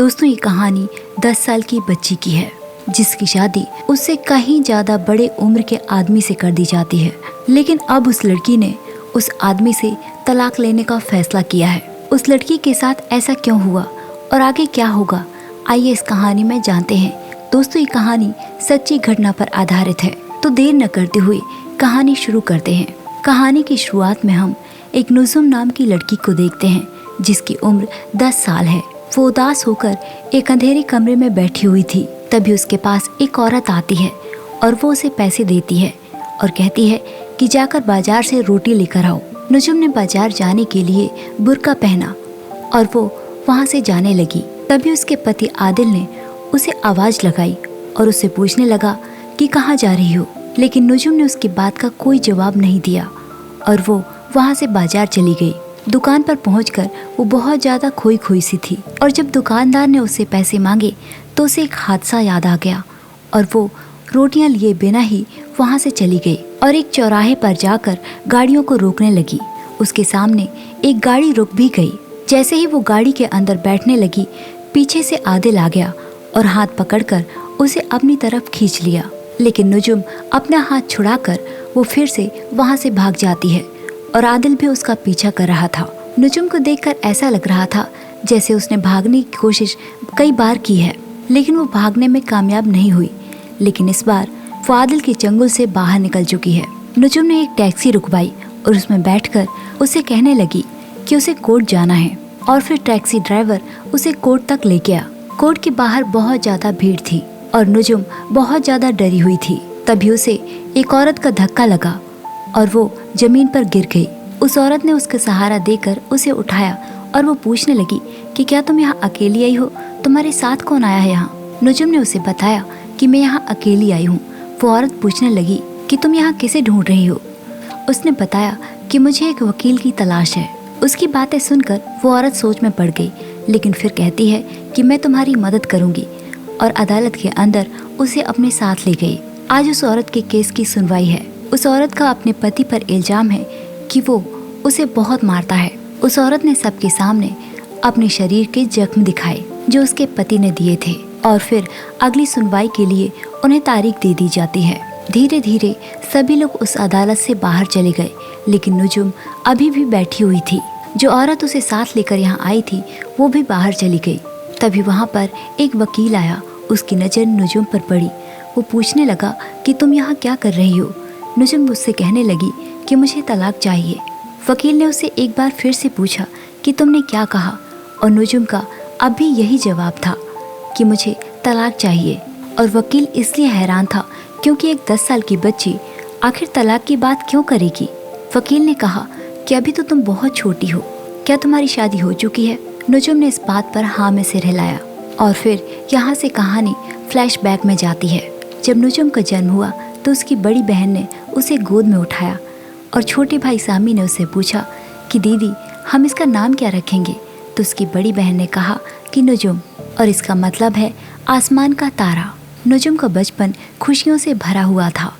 दोस्तों, ये कहानी 10 साल की बच्ची की है जिसकी शादी उससे कहीं ज्यादा बड़े उम्र के आदमी से कर दी जाती है। लेकिन अब उस लड़की ने उस आदमी से तलाक लेने का फैसला किया है। उस लड़की के साथ ऐसा क्यों हुआ और आगे क्या होगा, आइए इस कहानी में जानते हैं। दोस्तों, ये कहानी सच्ची घटना पर आधारित है, तो देर न करते हुए कहानी शुरू करते हैं। कहानी की शुरुआत में हम एक नुजुम नाम की लड़की को देखते हैं जिसकी उम्र 10 साल है। वो उदास होकर एक अंधेरे कमरे में बैठी हुई थी। तभी उसके पास एक औरत आती है और वो उसे पैसे देती है और कहती है कि जाकर बाजार से रोटी लेकर आओ। नुजुम ने बाजार जाने के लिए बुर्का पहना और वो वहाँ से जाने लगी। तभी उसके पति आदिल ने उसे आवाज लगाई और उससे पूछने लगा कि कहाँ जा रही हो। लेकिन नुजुम ने उसकी बात का कोई जवाब नहीं दिया और वो वहाँ से बाजार चली गई। दुकान पर पहुंचकर वो बहुत ज्यादा खोई खोई सी थी और जब दुकानदार ने उससे पैसे मांगे तो उसे एक हादसा याद आ गया और वो रोटियां लिए बिना ही वहां से चली गई और एक चौराहे पर जाकर गाड़ियों को रोकने लगी। उसके सामने एक गाड़ी रुक भी गई। जैसे ही वो गाड़ी के अंदर बैठने लगी, पीछे से आदिल आ गया और हाथ पकड़कर उसे अपनी तरफ खींच लिया। लेकिन नुजुम अपना हाथ छुड़ाकर वो फिर से वहां से भाग जाती है और आदिल भी उसका पीछा कर रहा था। नुजुम को देखकर ऐसा लग रहा था जैसे उसने भागने की कोशिश कई बार की है, लेकिन वो भागने में कामयाब नहीं हुई। लेकिन इस बार वो आदिल के चंगुल से बाहर निकल चुकी है। नुजुम ने एक टैक्सी रुकवाई और उसमें बैठकर उसे कहने लगी कि उसे कोर्ट जाना है और फिर टैक्सी ड्राइवर उसे कोर्ट तक ले गया। कोर्ट के बाहर बहुत ज्यादा भीड़ थी और नुजुम बहुत ज्यादा डरी हुई थी। तभी उसे एक औरत का धक्का लगा और वो जमीन पर गिर गई। उस औरत ने उसका सहारा देकर उसे उठाया और वो पूछने लगी कि क्या तुम यहाँ अकेली आई हो, तुम्हारे साथ कौन आया है यहाँ। नुजुम ने उसे बताया कि मैं यहाँ अकेली आई हूँ। वो औरत पूछने लगी कि तुम यहाँ किसे ढूंढ रही हो। उसने बताया कि मुझे एक वकील की तलाश है। उसकी बातें सुनकर वो औरत सोच में पड़ गई, लेकिन फिर कहती है कि मैं तुम्हारी मदद करूंगी और अदालत के अंदर उसे अपने साथ ले गई। आज उस औरत के केस की सुनवाई है। उस औरत का अपने पति पर इल्जाम है कि वो उसे बहुत मारता है। उस औरत ने सबके सामने अपने शरीर के जख्म दिखाए जो उसके पति ने दिए थे और फिर अगली सुनवाई के लिए उन्हें तारीख दे दी जाती है। धीरे धीरे सभी लोग उस अदालत से बाहर चले गए, लेकिन नुजुम अभी भी बैठी हुई थी। जो औरत उसे साथ लेकर यहाँ आई थी वो भी बाहर चली गई। तभी वहाँ पर एक वकील आया। उसकी नज़र नुजुम पर पड़ी। वो पूछने लगा कि तुम यहाँ क्या कर रही हो। नुजुम उससे कहने लगी कि मुझे तलाक चाहिए। वकील ने उसे एक बार फिर से पूछा कि तुमने क्या कहा, और नुजुम का अब भी यही जवाब था कि मुझे तलाक चाहिए। और वकील इसलिए हैरान था क्योंकि एक 10 साल की बच्ची आखिर तलाक की बात क्यों करेगी। वकील ने कहा कि अभी तो तुम बहुत छोटी हो, क्या तुम्हारी शादी हो चुकी है। नुजुम ने इस बात पर हाँ में सिर हिलाया और फिर यहाँ से कहानी फ्लैशबैक में जाती है। जब नुजुम का जन्म हुआ तो उसकी बड़ी बहन ने उसे गोद में उठाया और छोटे भाई सामी ने उससे पूछा कि दीदी हम इसका नाम क्या रखेंगे। तो उसकी बड़ी बहन ने कहा कि नुजुम, और इसका मतलब है आसमान का तारा। नुजुम का बचपन खुशियों से भरा हुआ था।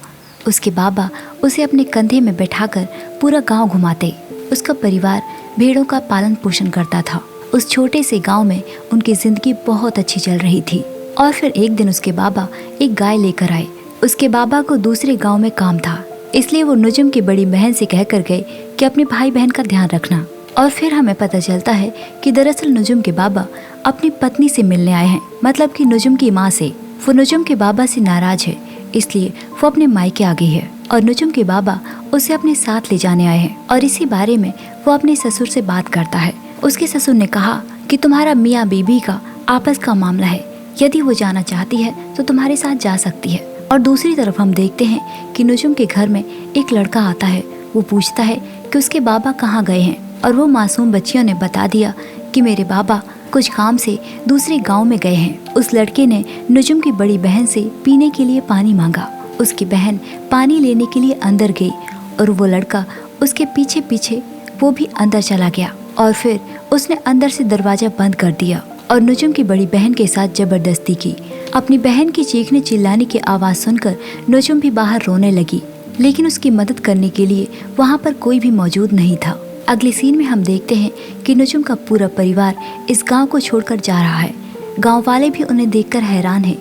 उसके बाबा उसे अपने कंधे में बैठाकर पूरा गांव घुमाते। उसका परिवार भेड़ों का पालन पोषण करता था। उस छोटे से गांव में उनकी जिंदगी बहुत अच्छी चल रही थी। और फिर एक दिन उसके बाबा एक गाय लेकर आए। उसके बाबा को दूसरे गांव में काम था, इसलिए वो नुजुम की बड़ी बहन से कहकर गए कि अपने भाई बहन का ध्यान रखना। और फिर हमें पता चलता है कि दरअसल नुजुम के बाबा अपनी पत्नी से मिलने आए हैं, मतलब कि नुजुम की माँ से। वो नुजुम के बाबा से नाराज है, इसलिए वो अपने मायके आ गई है और नुजुम के बाबा उसे अपने साथ ले जाने आए हैं। और इसी बारे में वो अपने ससुर से बात करता है। उसके ससुर ने कहा कि तुम्हारा मियाँ बीबी का आपस का मामला है, यदि वो जाना चाहती है तो तुम्हारे साथ जा सकती है। और दूसरी तरफ हम देखते हैं कि नुजुम के घर में एक लड़का आता है। वो पूछता है कि उसके बाबा कहाँ गए हैं और वो मासूम बच्चियों ने बता दिया कि मेरे बाबा कुछ काम से दूसरे गांव में गए हैं। उस लड़के ने नुजुम की बड़ी बहन से पीने के लिए पानी मांगा। उसकी बहन पानी लेने के लिए अंदर गई और वो लड़का उसके पीछे पीछे वो भी अंदर चला गया और फिर उसने अंदर से दरवाजा बंद कर दिया और नुजुम की बड़ी बहन के साथ जबरदस्ती की। अपनी बहन की चीखने चिल्लाने की आवाज़ सुनकर नुजुम भी बाहर रोने लगी, लेकिन उसकी मदद करने के लिए वहाँ पर कोई भी मौजूद नहीं था। अगले सीन में हम देखते हैं कि नुजुम का पूरा परिवार इस गांव को छोड़कर जा रहा है। गांव वाले भी उन्हें देखकर हैरान हैं,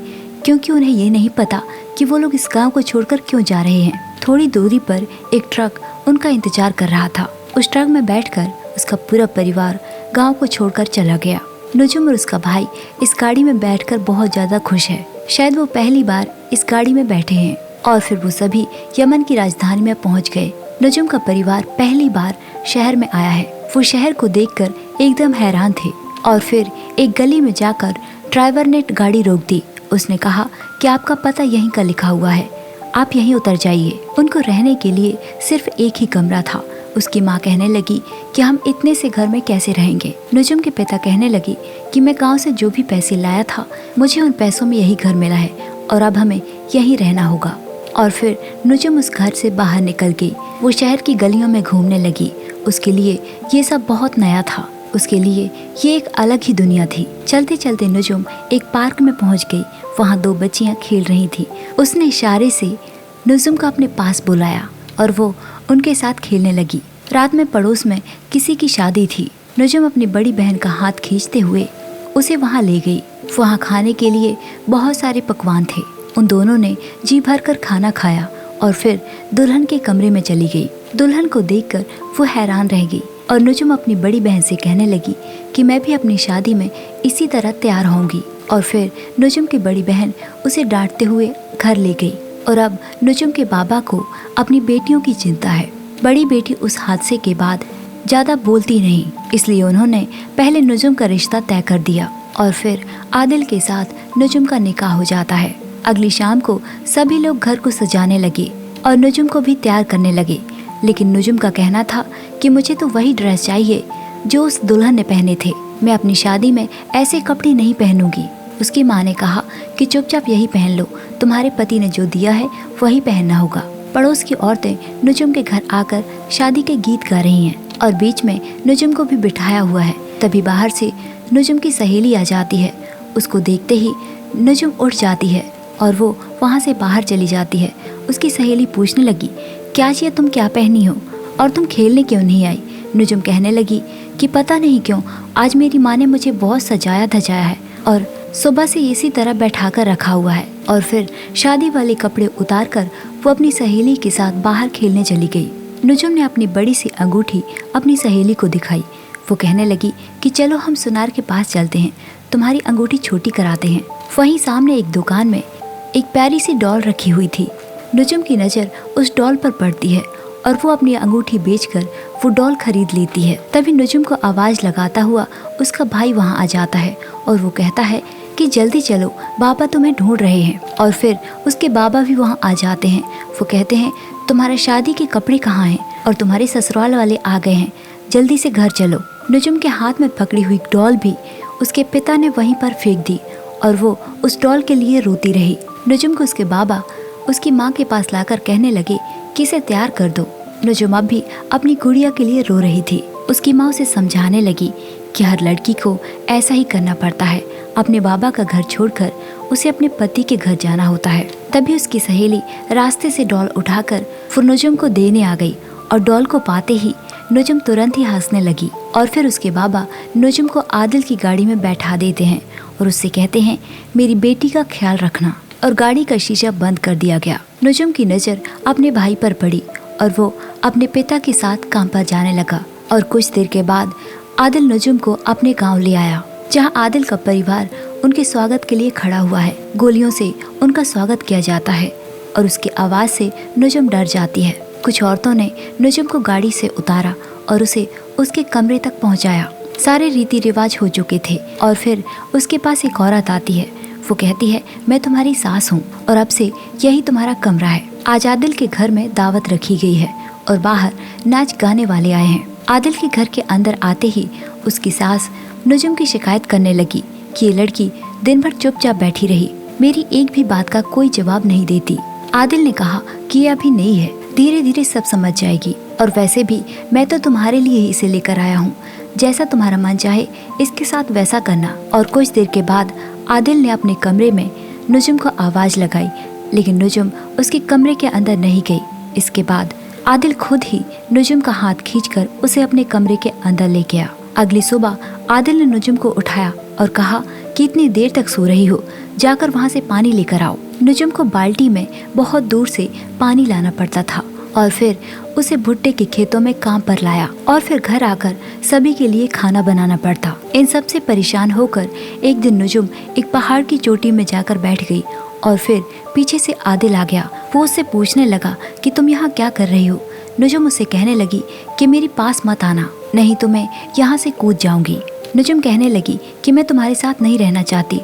क्योंकि उन्हें ये नहीं पता कि वो लोग इस गांव को छोड़कर क्यों जा रहे हैं। थोड़ी दूरी पर एक ट्रक उनका इंतजार कर रहा था। उस ट्रक में बैठकर उसका पूरा परिवार गांव को छोड़कर चला गया। नुजुम और उसका भाई इस गाड़ी में बैठकर बहुत ज्यादा खुश है। शायद वो पहली बार इस गाड़ी में बैठे हैं। और फिर वो सभी यमन की राजधानी में पहुंच गए। नुजुम का परिवार पहली बार शहर में आया है। वो शहर को देखकर एकदम हैरान थे। और फिर एक गली में जाकर ड्राइवर ने गाड़ी रोक दी। उसने कहा कि आपका पता यहीं का लिखा हुआ है, आप यहीं उतर जाइए। उनको रहने के लिए सिर्फ एक ही कमरा था। उसकी माँ कहने लगी कि हम इतने से घर में कैसे रहेंगे। नुजुम के पिता कहने लगे कि मैं गांव से जो भी पैसे लाया था, मुझे उन पैसों में यही घर मिला है और अब हमें यहीं रहना होगा। और फिर नुजुम उस घर से बाहर निकल गई। वो शहर की गलियों में घूमने लगी। उसके लिए ये सब बहुत नया था। उसके लिए ये एक अलग ही दुनिया थी। चलते चलते नुजुम एक पार्क में पहुंच गई। वहाँ 2 बच्चियाँ खेल रही थी। उसने इशारे से नुजुम को अपने पास बुलाया और वो उनके साथ खेलने लगी। रात में पड़ोस में किसी की शादी थी। नुजुम अपनी बड़ी बहन का हाथ खींचते हुए उसे वहाँ ले गई। वहाँ खाने के लिए बहुत सारे पकवान थे। उन दोनों ने जी भर कर खाना खाया और फिर दुल्हन के कमरे में चली गई। दुल्हन को देखकर वो हैरान रह गई और नुजुम अपनी बड़ी बहन से कहने लगी कि मैं भी अपनी शादी में इसी तरह तैयार होंगी। और फिर नुजुम की बड़ी बहन उसे डांटते हुए घर ले गई। और अब नुजुम के बाबा को अपनी बेटियों की चिंता है। बड़ी बेटी उस हादसे के बाद ज्यादा बोलती नहीं, इसलिए उन्होंने पहले नुजुम का रिश्ता तय कर दिया और फिर आदिल के साथ नुजुम का निकाह हो जाता है। अगली शाम को सभी लोग घर को सजाने लगे और नुजुम को भी तैयार करने लगे। लेकिन नुजुम का कहना था कि मुझे तो वही ड्रेस चाहिए जो उस दुल्हन ने पहने थे। मैं अपनी शादी में ऐसे कपड़े नहीं पहनूंगी। उसकी माँ ने कहा कि चुपचाप यही पहन लो, तुम्हारे पति ने जो दिया है वही पहनना होगा। पड़ोस की औरतें नुजुम के घर आकर शादी के गीत गा रही हैं और बीच में नुजुम को भी बिठाया हुआ है। तभी बाहर से नुजुम की सहेली आ जाती है। उसको देखते ही नुजुम उठ जाती है और वो वहाँ से बाहर चली जाती है। उसकी सहेली पूछने लगी, क्या जी तुम क्या पहनी हो और तुम खेलने क्यों नहीं आई? नुजुम कहने लगी कि पता नहीं क्यों आज मेरी माँ ने मुझे बहुत सजाया धजाया है और सुबह से इसी तरह बैठा कर रखा हुआ है। और फिर शादी वाले कपड़े उतार कर वो अपनी सहेली के साथ बाहर खेलने चली गई। नुजुम ने अपनी बड़ी सी अंगूठी अपनी सहेली को दिखाई। वो कहने लगी कि चलो हम सुनार के पास चलते हैं, तुम्हारी अंगूठी छोटी कराते हैं। वहीं सामने एक दुकान में एक प्यारी सी डॉल रखी हुई थी। नुजुम की नज़र उस डॉल पर पड़ती है और वो अपनी अंगूठी बेचकर वो डॉल खरीद लेती है। तभी नुजुम को आवाज़ लगाता हुआ उसका भाई वहाँ आ जाता है और वो कहता है कि जल्दी चलो, बाबा तुम्हें ढूंढ रहे हैं। और फिर उसके बाबा भी वहाँ आ जाते हैं। वो कहते हैं तुम्हारे शादी के कपड़े कहाँ हैं और तुम्हारे ससुराल वाले आ गए हैं, जल्दी से घर चलो। नुजुम के हाथ में पकड़ी हुई डॉल भी उसके पिता ने वहीं पर फेंक दी और वो उस डॉल के लिए रोती रही। नुजुम को उसके बाबा उसकी माँ के पास लाकर कहने लगे कि इसे तैयार कर दो। नुजुम अब भी अपनी गुड़िया के लिए रो रही थी। उसकी माँ उसे समझाने लगी कि हर लड़की को ऐसा ही करना पड़ता है, अपने बाबा का घर छोड़कर उसे अपने पति के घर जाना होता है। तभी उसकी सहेली रास्ते से डॉल उठाकर फिर नुजुम को देने आ गई और डॉल को पाते ही नुजुम तुरंत ही हंसने लगी। और फिर उसके बाबा नुजुम को आदिल की गाड़ी में बैठा देते हैं और उससे कहते हैं मेरी बेटी का ख्याल रखना। और गाड़ी का शीशा बंद कर दिया गया। नुजुम की नज़र अपने भाई पर पड़ी और वो अपने पिता के साथ काम पर जाने लगा। और कुछ देर के बाद आदिल नुजुम को अपने गांव ले आया, जहां आदिल का परिवार उनके स्वागत के लिए खड़ा हुआ है। गोलियों से उनका स्वागत किया जाता है और उसकी आवाज़ से नुजुम डर जाती है। कुछ औरतों ने नुजुम को गाड़ी से उतारा और उसे उसके कमरे तक पहुंचाया। सारे रीति रिवाज हो चुके थे और फिर उसके पास एक औरत आती है। वो कहती है मैं तुम्हारी सास हूँ और अब से यही तुम्हारा कमरा है। आज आदिल के घर में दावत रखी गई है और बाहर नाच गाने वाले आए हैं। आदिल के घर के अंदर आते ही उसकी सास नुजुम की शिकायत करने लगी कि ये लड़की दिन भर चुपचाप बैठी रही, मेरी एक भी बात का कोई जवाब नहीं देती। आदिल ने कहा कि ये अभी नई है, धीरे धीरे सब समझ जाएगी और वैसे भी मैं तो तुम्हारे लिए ही इसे लेकर आया हूँ, जैसा तुम्हारा मन चाहे इसके साथ वैसा करना। और कुछ देर के बाद आदिल ने अपने कमरे में नुजुम को आवाज़ लगाई, लेकिन नुजुम उसके कमरे के अंदर नहीं गई। इसके बाद आदिल खुद ही नुजुम का हाथ खींचकर उसे अपने कमरे के अंदर ले गया। अगली सुबह आदिल ने नुजुम को उठाया और कहा कि इतनी देर तक सो रही हो, जाकर वहाँ से पानी लेकर आओ। नुजुम को बाल्टी में बहुत दूर से पानी लाना पड़ता था और फिर उसे भुट्टे के खेतों में काम पर लाया और फिर घर आकर सभी के लिए खाना बनाना पड़ता। इन सब से परेशान होकर एक दिन नुजुम एक पहाड़ की चोटी में जाकर बैठ गई और फिर पीछे से आदिल आ गया। वो उससे पूछने लगा कि तुम यहाँ क्या कर रही हो। नुजुम उसे कहने लगी कि मेरे पास मत आना, नहीं तो मैं यहाँ से कूद जाऊंगी। नुजुम कहने लगी कि मैं तुम्हारे साथ नहीं रहना चाहती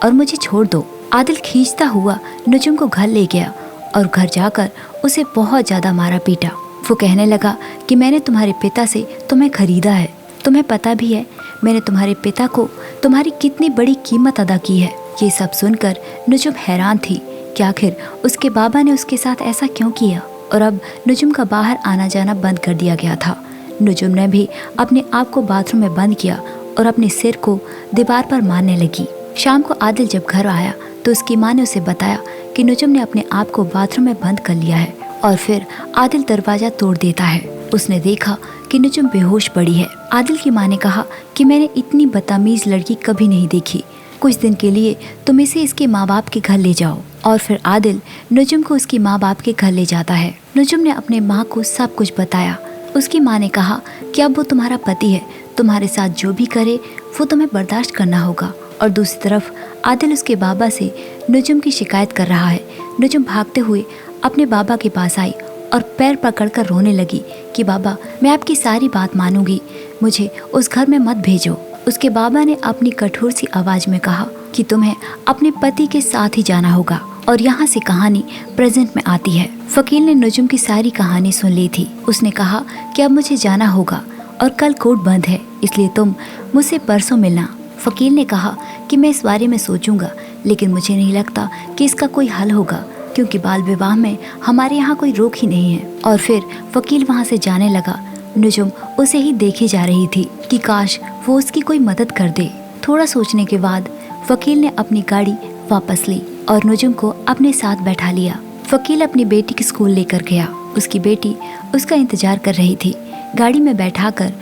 और मुझे छोड़ दो। आदिल खींचता हुआ नुजुम को घर ले गया और घर जाकर उसे बहुत ज्यादा मारा पीटा। वो कहने लगा कि मैंने तुम्हारे पिता से तुम्हें खरीदा है, तुम्हें पता भी है मैंने तुम्हारे पिता को तुम्हारी कितनी बड़ी कीमत अदा की है। ये सब सुनकर नुजुम हैरान थी कि आखिर उसके बाबा ने उसके साथ ऐसा क्यों किया और अब नुजुम का बाहर आना जाना बंद कर दिया गया था। नुजुम ने भी अपने आप को बाथरूम में बंद किया और अपने सिर को दीवार पर मारने लगी। शाम को आदिल जब घर आया तो उसकी माँ ने उसे बताया कि नुजुम ने अपने आप को बाथरूम में बंद कर लिया है और फिर आदिल दरवाजा तोड़ देता है। उसने देखा कि नुजुम बेहोश पड़ी है। आदिल की माँ ने कहा कि मैंने इतनी बदतमीज लड़की कभी नहीं देखी, कुछ दिन के लिए तुम इसे इसके माँ बाप के घर ले जाओ। और फिर आदिल नुजुम को उसकी माँ बाप के घर ले जाता है। नुजुम ने अपने माँ को सब कुछ बताया। उसकी माँ ने कहा कि अब वो तुम्हारा पति है, तुम्हारे साथ जो भी करे वो तुम्हें बर्दाश्त करना होगा। और दूसरी तरफ आदिल उसके बाबा से नुजुम की शिकायत कर रहा है। नुजुम भागते हुए अपने बाबा के पास आई और पैर पकड़कर रोने लगी कि बाबा मैं आपकी सारी बात मानूंगी, मुझे उस घर में मत भेजो। उसके बाबा ने अपनी कठोर सी आवाज में कहा कि तुम्हें अपने पति के साथ ही जाना होगा। और यहाँ से कहानी प्रेजेंट में आती है। फकीर ने नुजुम की सारी कहानी सुन ली थी। उसने कहा कि अब मुझे जाना होगा और कल कोर्ट बंद है, इसलिए तुम मुझसे परसों मिलना। फकीर ने कहा कि मैं इस बारे में सोचूंगा, लेकिन मुझे नहीं लगता कि इसका कोई हल होगा, क्योंकि बाल विवाह में हमारे यहाँ कोई रोक ही नहीं है। और फिर वकील वहाँ से जाने लगा। नुजुम उसे ही देखे जा रही थी कि काश वो उसकी कोई मदद कर दे। थोड़ा सोचने के बाद वकील ने अपनी गाड़ी वापस ली और नुजुम को अपने साथ बैठा लिया। वकील अपनी बेटी के स्कूल लेकर गया। उसकी बेटी उसका इंतजार कर रही थी। गाड़ी में बैठाकर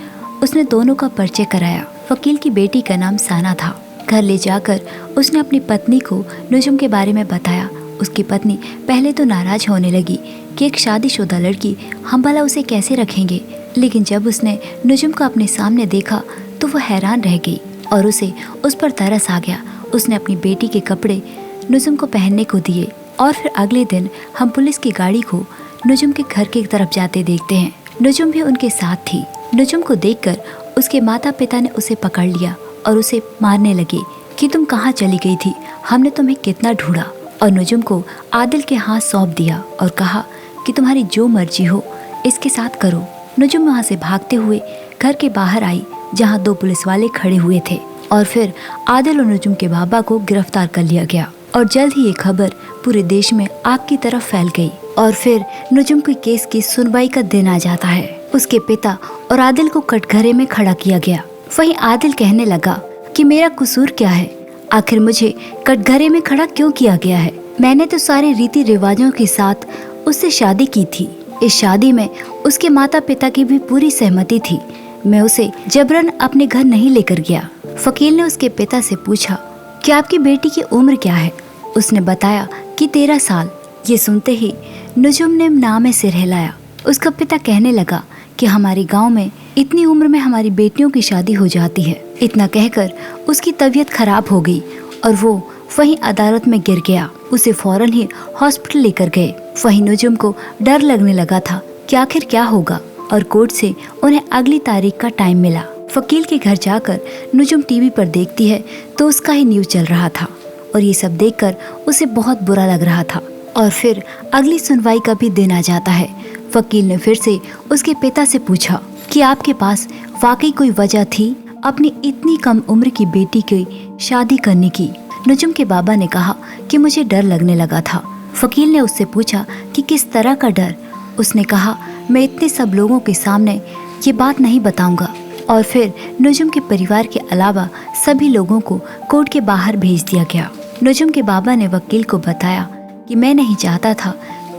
उसने दोनों का परिचय कराया। वकील की बेटी का नाम साना था। घर ले जाकर उसने अपनी पत्नी को नुजुम के बारे में बताया। उसकी पत्नी पहले तो नाराज होने लगी कि एक शादीशुदा लड़की हम भला उसे कैसे रखेंगे, लेकिन जब उसने नुजुम को अपने सामने देखा तो वो हैरान रह गई और उसे उस पर तरस आ गया। उसने अपनी बेटी के कपड़े नुजुम को पहनने को दिए और फिर अगले दिन हम पुलिस की गाड़ी को नुजुम के घर की तरफ जाते देखते हैं। नुजुम भी उनके साथ थी। नुजुम को देखकर उसके माता पिता ने उसे पकड़ लिया और उसे मारने लगे कि तुम कहाँ चली गई थी, हमने तुम्हें कितना ढूंढा। और नुजुम को आदिल के हाथ सौंप दिया और कहा कि तुम्हारी जो मर्जी हो इसके साथ करो। नुजुम वहाँ से भागते हुए घर के बाहर आई, जहाँ 2 पुलिस वाले खड़े हुए थे। और फिर आदिल और नुजुम के बाबा को गिरफ्तार कर लिया गया और जल्द ही ये खबर पूरे देश में आग की तरफ फैल गई। और फिर नुजुम के केस की सुनवाई का दिन आ जाता है। उसके पिता और आदिल को कटघरे में खड़ा किया गया। वहीं आदिल कहने लगा कि मेरा कसूर क्या है, आखिर मुझे कटघरे में खड़ा क्यों किया गया है? मैंने तो सारे रीति रिवाजों के साथ उससे शादी की थी। इस शादी में उसके माता पिता की भी पूरी सहमति थी। मैं उसे जबरन अपने घर नहीं लेकर गया। फकीर ने उसके पिता से पूछा कि आपकी बेटी की उम्र क्या है? उसने बताया कि 13 साल। ये सुनते ही नुजुम ने नाम में सिर हिलाया। उसका पिता कहने लगा कि हमारे गांव में इतनी उम्र में हमारी बेटियों की शादी हो जाती है। इतना कहकर उसकी तबीयत खराब हो गई और वो वहीं अदालत में गिर गया। उसे फौरन ही हॉस्पिटल लेकर गए। वहीं नुजुम को डर लगने लगा था कि आखिर क्या होगा और कोर्ट से उन्हें अगली तारीख का टाइम मिला। वकील के घर जाकर नुजुम टीवी पर देखती है तो उसका ही न्यूज चल रहा था और ये सब देखकर उसे बहुत बुरा लग रहा था। और फिर अगली सुनवाई का भी दिन आ जाता है। वकील ने फिर से उसके पिता से पूछा कि आपके पास वाकई कोई वजह थी अपनी इतनी कम उम्र की बेटी की शादी करने की? नुजुम के बाबा ने कहा कि मुझे डर लगने लगा था। वकील ने उससे पूछा कि किस तरह का डर? उसने कहा मैं इतने सब लोगों के सामने ये बात नहीं बताऊंगा। और फिर नुजुम के परिवार के अलावा सभी लोगों को कोर्ट के बाहर भेज दिया गया। नुजुम के बाबा ने वकील को बताया कि मैं नहीं चाहता था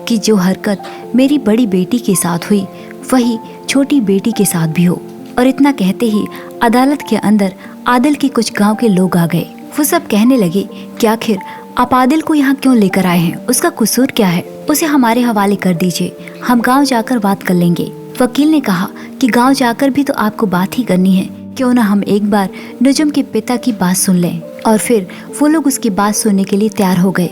कि जो हरकत मेरी बड़ी बेटी के साथ हुई वही छोटी बेटी के साथ भी हो। और इतना कहते ही अदालत के अंदर आदिल के कुछ गांव के लोग आ गए। वो सब कहने लगे कि आखिर आप आदिल को यहाँ क्यों लेकर आए हैं, उसका कसूर क्या है, उसे हमारे हवाले कर दीजिए, हम गांव जाकर बात कर लेंगे। वकील ने कहा कि गांव जाकर भी तो आपको बात ही करनी है, क्यों ना हम एक बार नुजुम के पिता की बात सुन लें। और फिर वो लोग उसकी बात सुनने के लिए तैयार हो गए।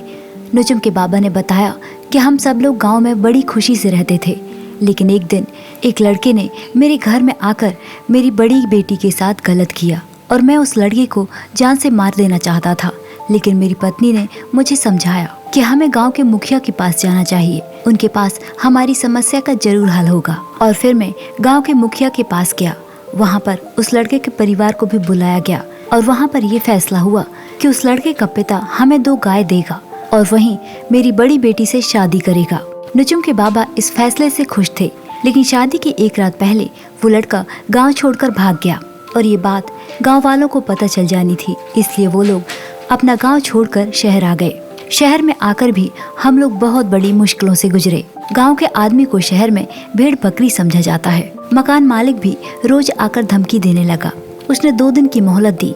नुजुम के बाबा ने बताया कि हम सब लोग गांव में बड़ी खुशी से रहते थे, लेकिन एक दिन एक लड़के ने मेरे घर में आकर मेरी बड़ी बेटी के साथ गलत किया और मैं उस लड़के को जान से मार देना चाहता था, लेकिन मेरी पत्नी ने मुझे समझाया कि हमें गांव के मुखिया के पास जाना चाहिए, उनके पास हमारी समस्या का जरूर हल होगा। और फिर मैं गांव के मुखिया के पास गया। वहां पर उस लड़के के परिवार को भी बुलाया गया और वहां पर ये फैसला हुआ कि उस लड़के का पिता हमें 2 गाय देगा और वहीं मेरी बड़ी बेटी से शादी करेगा। नुजुम के बाबा इस फैसले से खुश थे, लेकिन शादी की एक रात पहले वो लड़का गांव छोड़कर भाग गया और ये बात गांव वालों को पता चल जानी थी, इसलिए वो लोग अपना गांव छोड़कर शहर आ गए। शहर में आकर भी हम लोग बहुत बड़ी मुश्किलों से गुजरे। गांव के आदमी को शहर में भेड़ बकरी समझा जाता है। मकान मालिक भी रोज आकर धमकी देने लगा। उसने 2 दिन की मोहलत दी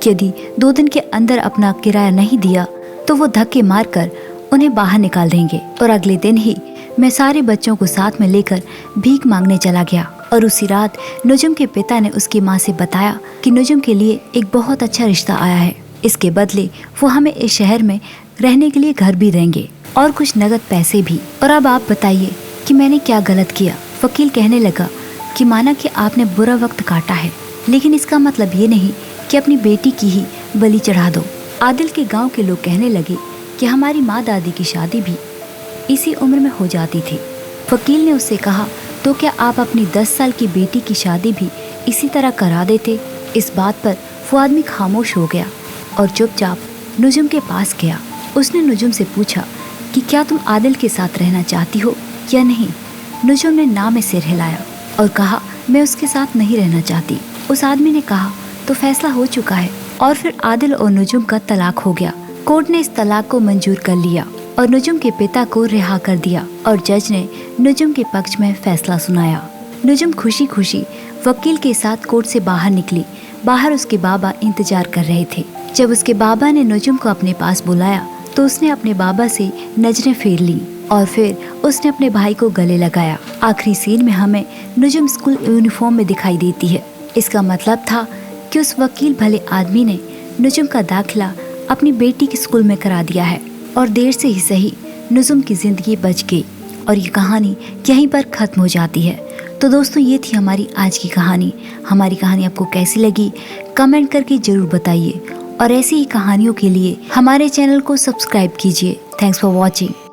कि यदि 2 दिन के अंदर अपना किराया नहीं दिया तो वो धक्के मारकर उन्हें बाहर निकाल देंगे। और अगले दिन ही मैं सारे बच्चों को साथ में लेकर भीख मांगने चला गया और उसी रात नुजुम के पिता ने उसकी माँ से बताया कि नुजुम के लिए एक बहुत अच्छा रिश्ता आया है, इसके बदले वो हमें इस शहर में रहने के लिए घर भी देंगे और कुछ नगद पैसे भी। और अब आप बताइए कि मैंने क्या गलत किया। वकील कहने लगा कि माना कि आपने बुरा वक्त काटा है, लेकिन इसका मतलब ये नहीं कि अपनी बेटी की ही बलि चढ़ा दो। आदिल के गांव के लोग कहने लगे कि हमारी माँ दादी की शादी भी इसी उम्र में हो जाती थी। वकील ने उससे कहा, तो क्या आप अपनी 10 साल की बेटी की शादी भी इसी तरह करा देते? इस बात पर वो आदमी खामोश हो गया और चुपचाप नुजुम के पास गया। उसने नुजुम से पूछा कि क्या तुम आदिल के साथ रहना चाहती हो या नहीं। नुजुम ने ना में सिर हिलाया और कहा, मैं उसके साथ नहीं रहना चाहती। उस आदमी ने कहा, तो फैसला हो चुका है। और फिर आदिल और नुजुम का तलाक हो गया। कोर्ट ने इस तलाक को मंजूर कर लिया और नुजुम के पिता को रिहा कर दिया और जज ने नुजुम के पक्ष में फैसला सुनाया। नुजुम खुशी खुशी वकील के साथ कोर्ट से बाहर निकली। बाहर उसके बाबा इंतजार कर रहे थे। जब उसके बाबा ने नुजुम को अपने पास बुलाया तो उसने अपने बाबा से नजरें फेर ली और फिर उसने अपने भाई को गले लगाया। आखिरी सीन में हमें नुजुम स्कूल यूनिफॉर्म में दिखाई देती है। इसका मतलब था कि उस वकील भले आदमी ने नुजुम का दाखिला अपनी बेटी के स्कूल में करा दिया है और देर से ही सही नुजुम की जिंदगी बच गई और ये कहानी यहीं पर खत्म हो जाती है। तो दोस्तों, ये थी हमारी आज की कहानी। हमारी कहानी आपको कैसी लगी कमेंट करके जरूर बताइए और ऐसी ही कहानियों के लिए हमारे चैनल को सब्सक्राइब कीजिए। Thanks for watching.